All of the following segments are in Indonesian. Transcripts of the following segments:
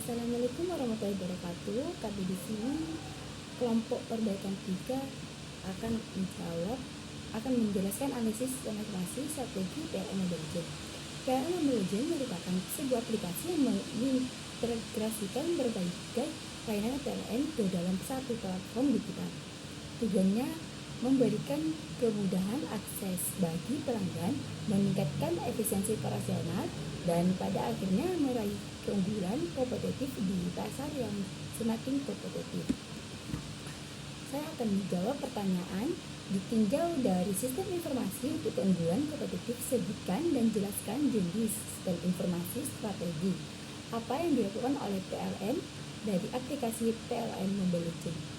Assalamualaikum warahmatullahi wabarakatuh. Kami di sini kelompok perbaikan 3 akan menjelaskan analisis informasi strategi PLN Mobile Legends. PLN Mobile Legends merupakan sebuah aplikasi yang mengintegrasikan berbagai layanan PLN ke dalam satu platform digital. Tujuannya memberikan kemudahan akses bagi pelanggan, meningkatkan efisiensi operasional, dan pada akhirnya meraih keunggulan kompetitif di pasar yang semakin kompetitif. Saya akan menjawab pertanyaan ditinjau dari sistem informasi untuk keunggulan kompetitif. Sebutkan dan jelaskan jenis sistem informasi strategi. Apa yang dilakukan oleh PLN dari aplikasi PLN Mobile Legends?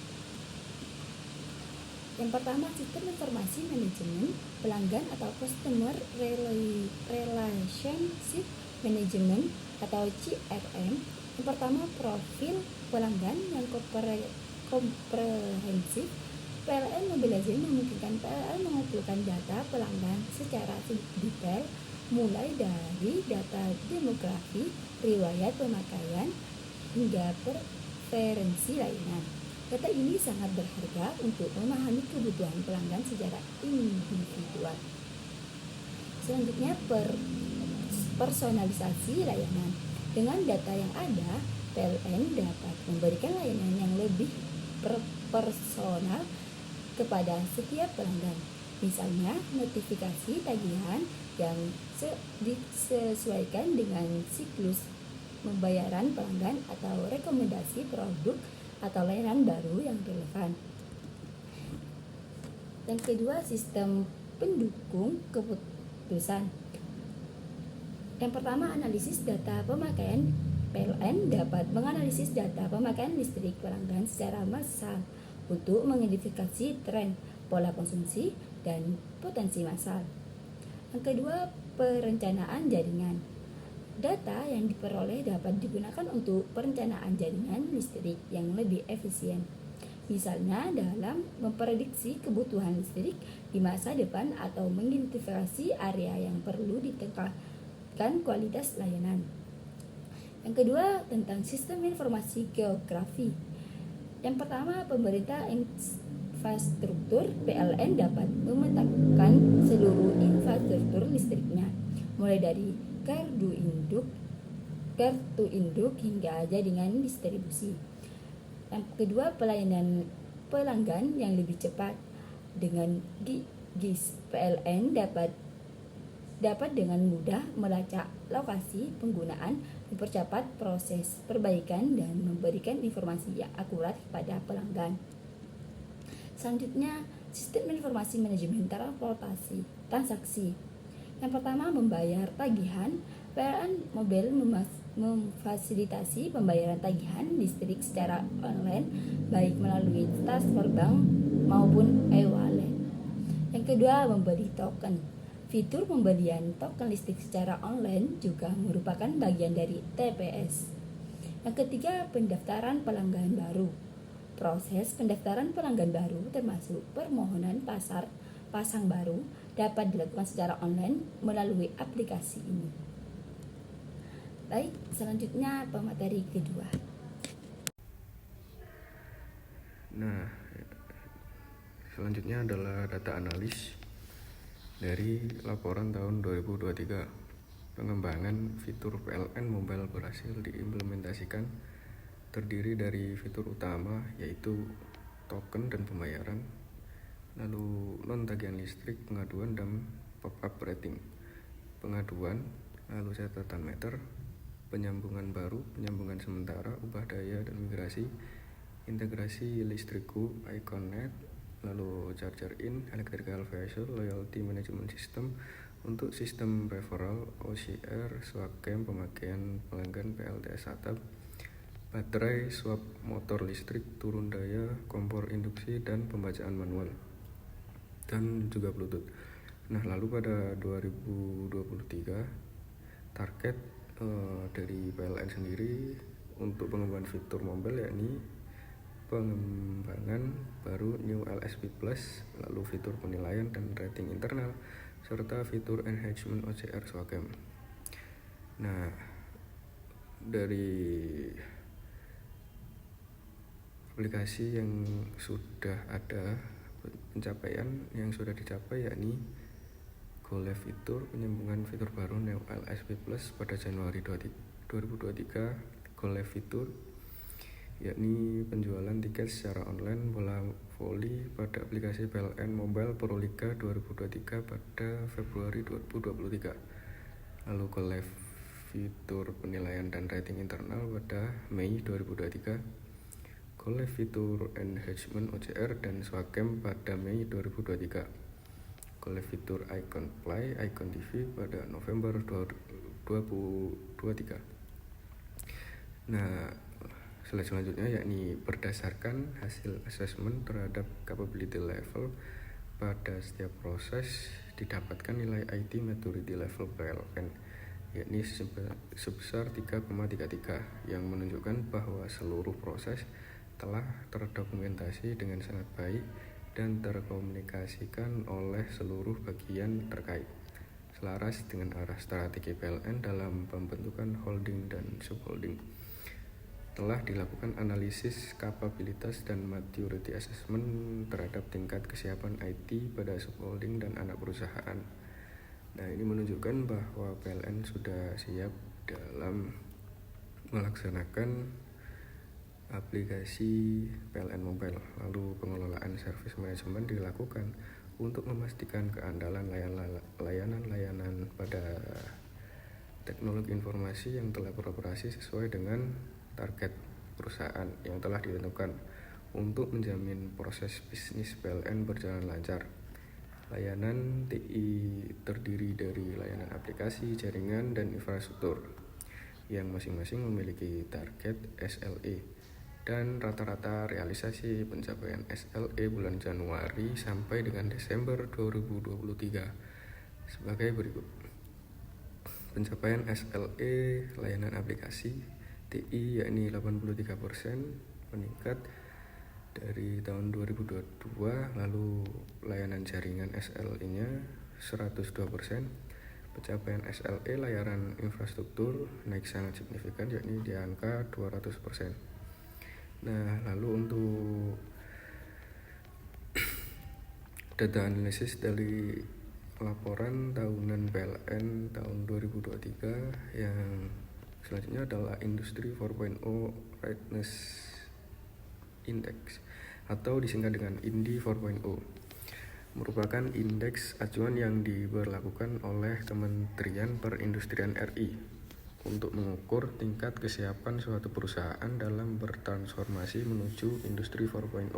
Yang pertama, sistem informasi manajemen pelanggan atau Customer Relationship Management atau CRM. Yang pertama, profil pelanggan yang komprehensif. PLN Mobile Legends memungkinkan PLN mengumpulkan data pelanggan secara detail, mulai dari data demografi, riwayat pemakaian, hingga preferensi layanan. Data ini sangat berharga untuk memahami kebutuhan pelanggan secara individual. Selanjutnya, personalisasi layanan. Dengan data yang ada, PLN dapat memberikan layanan yang lebih personal kepada setiap pelanggan. Misalnya, notifikasi tagihan yang disesuaikan dengan siklus pembayaran pelanggan atau rekomendasi produk atau layanan baru yang relevan. Yang kedua, sistem pendukung keputusan. Yang pertama, analisis data pemakaian. PLN dapat menganalisis data pemakaian listrik pelanggan secara massal untuk mengidentifikasi tren, pola konsumsi, dan potensi massal. Yang kedua, perencanaan jaringan. Data yang diperoleh dapat digunakan untuk perencanaan jaringan listrik yang lebih efisien. Misalnya dalam memprediksi kebutuhan listrik di masa depan atau mengidentifikasi area yang perlu ditingkatkan kualitas layanan. Yang kedua, tentang sistem informasi geografi. Yang pertama, pemerintah infrastruktur. PLN dapat memetakan seluruh infrastruktur listriknya, mulai dari kartu induk hingga jaringan distribusi. Yang kedua, pelayanan pelanggan yang lebih cepat. Dengan GIS, PLN dapat dengan mudah melacak lokasi penggunaan, mempercepat proses perbaikan, dan memberikan informasi yang akurat kepada pelanggan. Selanjutnya, sistem informasi manajemen transaksi. Yang pertama, membayar tagihan. PLN Mobile memfasilitasi pembayaran tagihan listrik secara online, baik melalui transfer bank maupun e-wallet. Yang kedua, membeli token. Fitur pembelian token listrik secara online juga merupakan bagian dari TPS. Yang ketiga, pendaftaran pelanggan baru. Proses pendaftaran pelanggan baru termasuk permohonan pasang baru dapat dilakukan secara online melalui aplikasi ini. Baik, selanjutnya pemateri kedua. Nah, selanjutnya adalah data analis dari laporan tahun 2023. Pengembangan fitur PLN Mobile berhasil diimplementasikan, terdiri dari fitur utama yaitu token dan pembayaran, lalu non-tagihan listrik, pengaduan, dan pop-up rating. Pengaduan, lalu catatan meter, penyambungan baru, penyambungan sementara, ubah daya dan migrasi, integrasi listrikku, iConnect, lalu charger in, electrical vehicle, loyalty management system untuk sistem referral, OCR, swap camp, pemakaian pelanggan PLTS atap, baterai, swap motor listrik, turun daya, kompor induksi, dan pembacaan manual, dan juga Bluetooth. Nah, lalu pada 2023 target dari PLN sendiri untuk pengembangan fitur mobile yakni pengembangan baru New LSP Plus, lalu fitur penilaian dan rating internal, serta fitur enhancement OCR Swagem. Nah, dari aplikasi yang sudah ada pencapaian yang sudah dicapai yakni GoLive Fitur, penyambungan fitur baru Neo LSP Plus pada Januari 2023. GoLive Fitur yakni penjualan tiket secara online bola voli pada aplikasi PLN Mobile Proliga 2023 pada Februari 2023. Lalu GoLive Fitur penilaian dan rating internal pada Mei 2023. GoLive Fitur Enhancement OCR dan Swagem pada Mei 2023. GoLive Fitur Icon Play, Icon TV pada November 2023. Nah, selanjutnya yakni berdasarkan hasil asesmen terhadap capability level pada setiap proses didapatkan nilai IT maturity level PLN yakni sebesar 3,33 yang menunjukkan bahwa seluruh proses telah terdokumentasi dengan sangat baik dan terkomunikasikan oleh seluruh bagian terkait selaras dengan arah strategi PLN dalam pembentukan holding dan subholding. Telah dilakukan analisis kapabilitas dan maturity assessment terhadap tingkat kesiapan IT pada subholding dan anak perusahaan. Nah, ini menunjukkan bahwa PLN sudah siap dalam melaksanakan aplikasi PLN Mobile. Lalu pengelolaan service management dilakukan untuk memastikan keandalan layanan pada teknologi informasi yang telah beroperasi sesuai dengan target perusahaan yang telah ditentukan untuk menjamin proses bisnis PLN berjalan lancar. Layanan TI terdiri dari layanan aplikasi, jaringan, dan infrastruktur yang masing-masing memiliki target SLE dan rata-rata realisasi pencapaian SLE bulan Januari sampai dengan Desember 2023 sebagai berikut. Pencapaian SLE layanan aplikasi TI yakni 83% meningkat dari tahun 2022, lalu layanan jaringan SLE-nya 102%. Pencapaian SLE layanan infrastruktur naik sangat signifikan yakni di angka 200%. Nah, lalu untuk data analisis dari laporan tahunan PLN tahun 2023 yang selanjutnya adalah Industri 4.0 Readiness Index atau disingkat dengan INDI 4.0, merupakan indeks acuan yang diberlakukan oleh Kementerian Perindustrian RI untuk mengukur tingkat kesiapan suatu perusahaan dalam bertransformasi menuju Industri 4.0.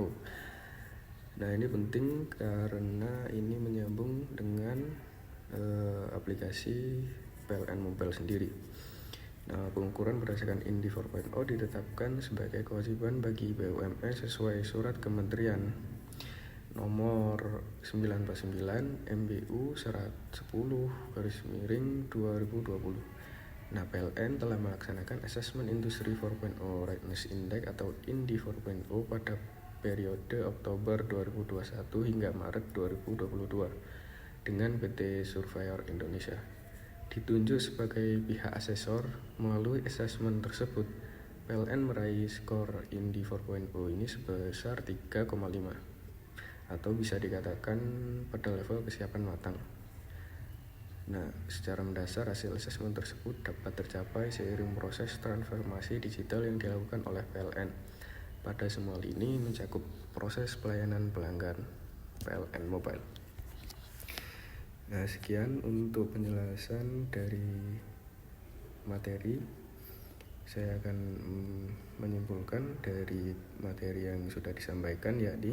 Nah, ini penting karena ini menyambung dengan aplikasi PLN Mobile sendiri. Nah, pengukuran berdasarkan INDI 4.0 ditetapkan sebagai kewajiban bagi BUMN sesuai surat Kementerian nomor 949 MBU 10/2020. Nah, PLN telah melaksanakan asesmen Industri 4.0 Readiness Index atau INDI 4.0 pada periode Oktober 2021 hingga Maret 2022 dengan PT Surveyor Indonesia ditunjuk sebagai pihak asesor. Melalui asesmen tersebut, PLN meraih skor INDI 4.0 ini sebesar 3,5 atau bisa dikatakan pada level kesiapan matang. Nah, secara mendasar hasil asesmen tersebut dapat tercapai seiring proses transformasi digital yang dilakukan oleh PLN. Pada semua lini mencakup proses pelayanan pelanggan PLN Mobile. Nah, sekian untuk penjelasan dari materi. Saya akan menyimpulkan dari materi yang sudah disampaikan, yakni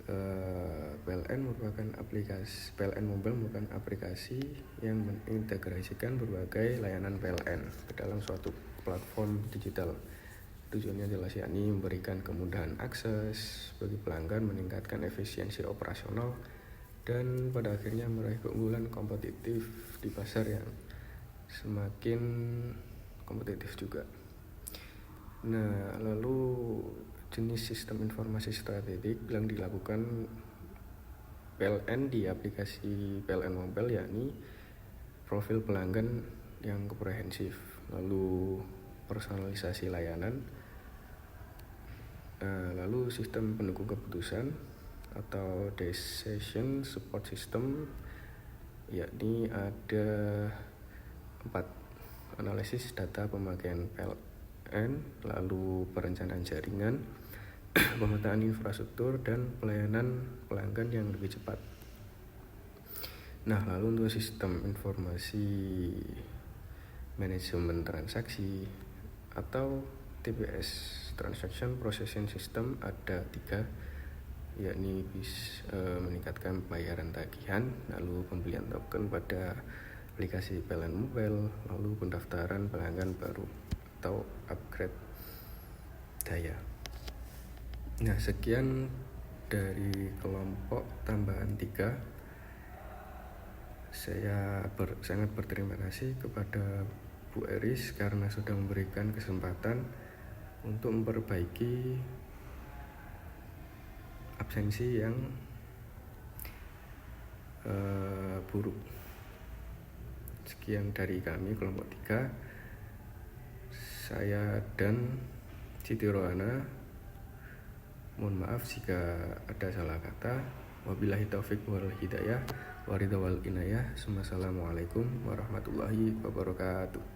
PLN Mobile merupakan aplikasi yang mengintegrasikan berbagai layanan PLN ke dalam suatu platform digital. Tujuannya jelas, yakni memberikan kemudahan akses bagi pelanggan, meningkatkan efisiensi operasional, dan pada akhirnya meraih keunggulan kompetitif di pasar yang semakin kompetitif juga. Nah, lalu jenis sistem informasi strategik yang dilakukan PLN di aplikasi PLN Mobile yakni profil pelanggan yang komprehensif, lalu personalisasi layanan, Lalu sistem pendukung keputusan atau decision support system, yakni ada 4: analisis data pemakaian PLN, lalu perencanaan jaringan, pemetaan infrastruktur, dan pelayanan pelanggan yang lebih cepat. Nah, lalu untuk sistem informasi manajemen transaksi atau TPS, Transaction Processing System, ada 3, yakni meningkatkan pembayaran tagihan, lalu pembelian token pada aplikasi PLN Mobile, lalu pendaftaran pelanggan baru atau upgrade daya. Nah, sekian dari kelompok tambahan 3. Saya sangat berterima kasih kepada Bu Eris karena sudah memberikan kesempatan untuk memperbaiki absensi yang buruk. Sekian dari kami kelompok 3. Saya dan Siti Rohana, mohon maaf jika ada salah kata. Wabillahi taufik wal hidayah, waridha wal inayah. Assalamualaikum warahmatullahi wabarakatuh.